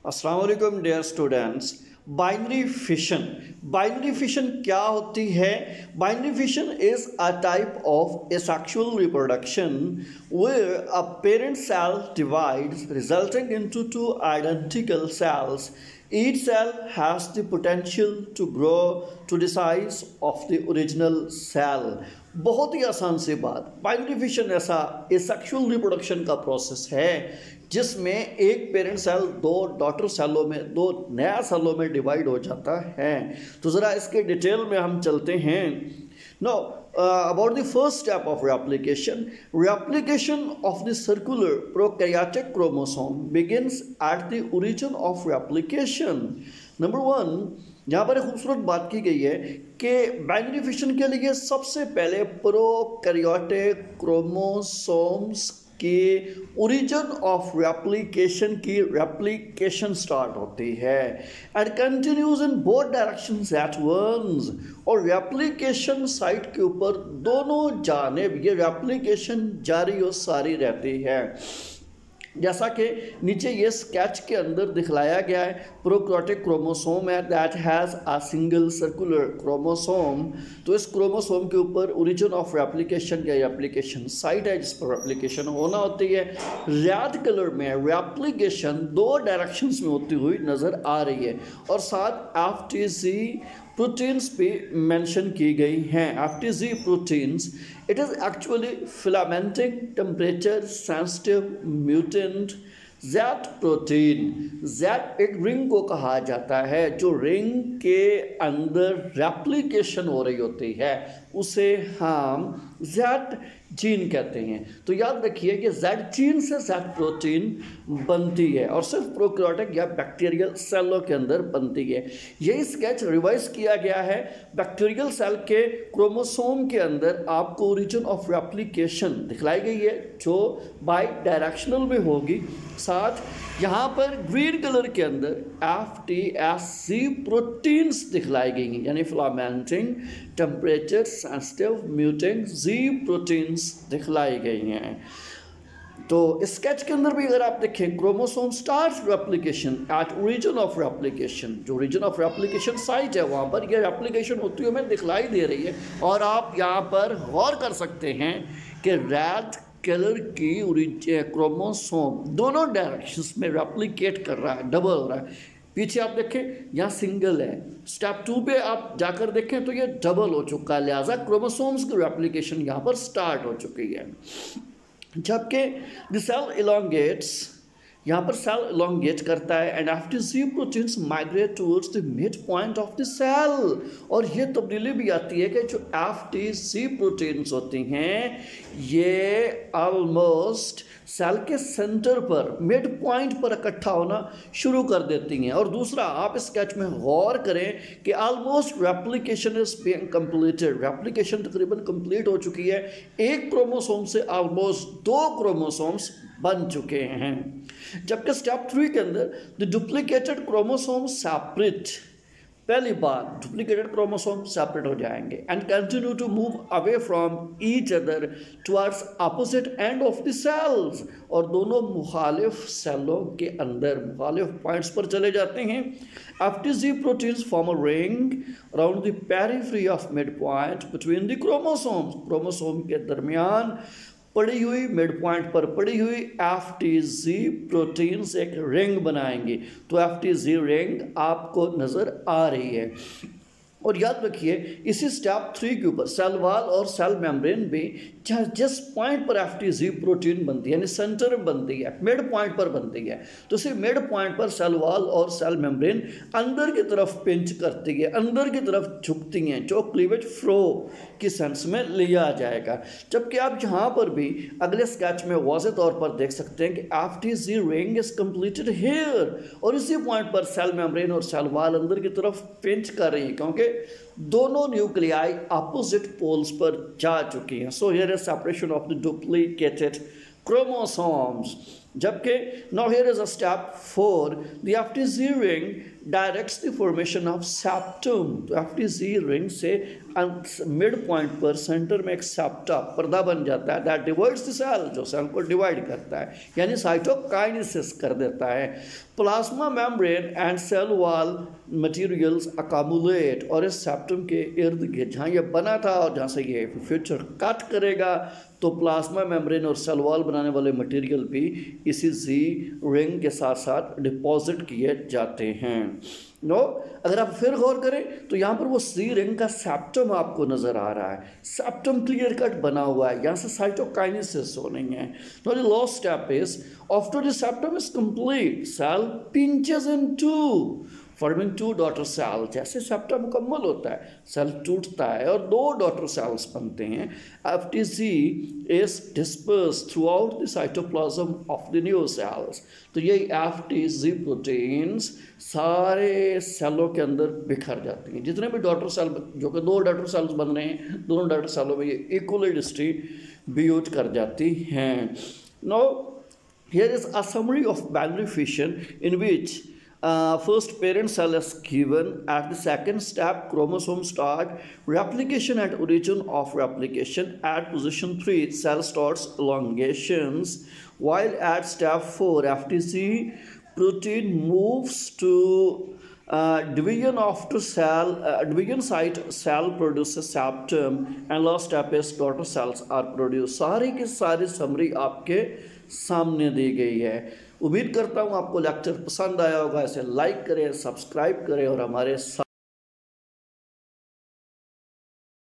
अस्सलाम वालेकुम dear students. Binary fission क्या होती है? Binary fission is a type of asexual reproduction where a parent cell divides resulting into two identical cells. Each cell has the potential to grow to the size of the original cell. बहुत ही आसान सी बात, binary fission ऐसा asexual reproduction का process है जिसमें एक parent cell दो daughter सेलों में, दो नया सेलों में डिवाइड हो जाता है। तो ज़रा इसके डिटेल में हम चलते हैं। Know about the first step of replication of the circular prokaryotic chromosome begins at the origin of replication. Number 1, यहाँ पर एक खूबसूरत बात की गई है कि बाइनरी फिशन के लिए सबसे पहले प्रोकैरियोटिक क्रोमोसोम्स कि ओरिजिन ऑफ रेप्लिकेशन की रेप्लिकेशन स्टार्ट होती है and continues in both directions at once. और रेप्लिकेशन साइट के ऊपर दोनों जानिब ये रेप्लिकेशन जारी और सारी रहती है। जैसा कि नीचे ये स्केच के अंदर दिखलाया गया है, प्रोकैरियोटिक क्रोमोसोम है that has a single circular chromosome. तो इस क्रोमोसोम के ऊपर ओरिजिन ऑफ रेप्लिकेशन या रेप्लिकेशन साइट है जिस पर रेप्लिकेशन होना होती है। रेड कलर में रेप्लिकेशन दो डायरेक्शंस में होती हुई नज़र आ रही है और साथ FTC प्रोटीन्स भी मेंशन की गई हैं। FTC proteins it is actually filamenting temperature sensitive mutant Z protein. Z एक रिंग को कहा जाता है, जो रिंग के अंदर रेप्लिकेशन हो रही होती है उसे हम Z जीन कहते हैं। तो याद रखिए कि Z जीन से Z प्रोटीन बनती है और सिर्फ प्रोकैरियोटिक या बैक्टीरियल सेलों के अंदर बनती है। यही स्केच रिवाइज किया गया है। बैक्टीरियल सेल के क्रोमोसोम के अंदर आपको ओरिजिन ऑफ रेप्लिकेशन दिखलाई गई है जो बाई डायरेक्शनल में होगी। साथ यहाँ पर ग्रीन कलर के अंदर FTSC प्रोटीन्स दिखलाई गई हैं, यानी filamenting temperature sensitive mutant Z proteins दिखलाई गई हैं। तो स्केच के अंदर भी अगर आप देखें, chromosome start replication at origin of replication. जो ओरिजिन ऑफ रेप्लिकेशन साइट है वहाँ पर यह रेप्लिकेशन होती हुई हमें दिखलाई दे रही है। और आप यहाँ पर गौर कर सकते हैं कि रेड कलर की क्रोमोसोम दोनों डायरेक्शंस में रेप्लिकेट कर रहा है, डबल हो रहा है। पीछे आप देखें यहाँ सिंगल है, स्टेप 2 पे आप जाकर देखें तो ये डबल हो चुका है, लिहाजा क्रोमोसोम्स की रेप्लिकेशन यहाँ पर स्टार्ट हो चुकी है। जबकि द सेल इलोंगेट्स, यहाँ पर सेल इलोंगेट करता है and FTC proteins migrate towards the mid point of the cell. और ये तब्दीली भी आती है कि जो FTC प्रोटीन्स होती हैं ये ऑलमोस्ट सेल के सेंटर पर, मिड पॉइंट पर इकट्ठा होना शुरू कर देती हैं। और दूसरा, आप इस स्केच में गौर करें कि almost replication is being completed. Replication तकरीबन कंप्लीट हो चुकी है। एक क्रोमोसोम से ऑलमोस्ट 2 क्रोमोसोम्स बन चुके हैं। जबकि स्टेप 3 के अंदर द डुप्लीकेटेड क्रोमोसोम सेपरेट, पहली बार डुप्लीकेटेड क्रोमोसोम सेपरेट हो जाएंगे and continue to move away from each other towards opposite end of the cells. और दोनों मुखालिफ सेलों के अंदर मुखालिफ पॉइंट्स पर चले जाते हैं। FTC proteins form a ring around the periphery of mid point between the chromosomes. Chromosome के दरमियान पड़ी हुई, मिड पॉइंट पर पड़ी हुई FTC प्रोटीन्स एक रिंग बनाएंगे। तो FTC रिंग आपको नज़र आ रही है। और याद रखिए इसी स्टेप 3 के ऊपर सेल वॉल और सेल मेम्ब्रेन भी जिस पॉइंट पर FTC प्रोटीन बनती है, यानी सेंटर में बनती है, मिड पॉइंट पर बनती है, तो इसी मिड पॉइंट पर सेल वॉल और सेल मेम्ब्रेन अंदर की तरफ पिंच करती है, अंदर की तरफ झुकती हैं, जो क्लीवेज फ्लो की सेंस में लिया जाएगा। जबकि आप यहाँ पर भी अगले स्केच में वाज़ेह तौर पर देख सकते हैं कि FTC ring is completed here. और इसी पॉइंट पर सेल मेम्ब्रेन और सेल वॉल अंदर की तरफ पिंच कर रही है क्योंकि दोनों न्यूक्लियाई अपोजिट पोल्स पर जा चुकी हैं। So here is separation of the duplicated chromosomes. जबकि now here is a step 4, the FTC ring directs the formation of septum. तो FTC रिंग से मिड पॉइंट पर सेंटर में एक सेप्टा पर्दा बन जाता है दैट डिवाइड्स द सेल, जो सेल को डिवाइड करता है, यानी साइटोकाइनेसिस कर देता है। Plasma membrane and cell wall materials accumulate, और इस सेप्टम के इर्द गिर्द जहाँ ये बना था और जहाँ से ये फ्यूचर कट करेगा तो प्लाज्मा मेम्ब्रेन और सेल वॉल बनाने वाले मटेरियल भी इसी जी रिंग के साथ साथ डिपॉजिट किए जाते हैं। नो अगर आप फिर गौर करें तो यहाँ पर वो जी रिंग का सेप्टम आपको नज़र आ रहा है, सेप्टम क्लियर कट बना हुआ है, यहाँ से साइटोकाइनेसिस हो रही है। No the last step is after the septum is complete cell pinches in two forming two daughter cell. जैसे सेप्टा मुकम्मल होता है सेल टूटता है और दो डॉटर सेल्स बनते हैं। FTC is disperse through out the cytoplasm of the new sales. तो ये FTC प्रोटीन्स सारे सेलों के अंदर बिखर जाती हैं। जितने भी डॉटर सेल, जो कि दो डॉटर सेल्स बन रहे हैं, दोनों डॉटर सेलों में ये इक्वली डिस्ट्रीब्यूट कर जाती हैं। Now here is a summary of binary fission in which first parent cell is given. At the second step, chromosome start replication at origin of replication. At position 3, cell starts elongations, while at step 4, FTC protein moves to division after cell division site. Cell produces septum, and last step is daughter cells are produced. सारी की सारी summary आपके सामने दी गई है। उम्मीद करता हूँ आपको लेक्चर पसंद आया होगा। इसे लाइक करें, सब्सक्राइब करें और हमारे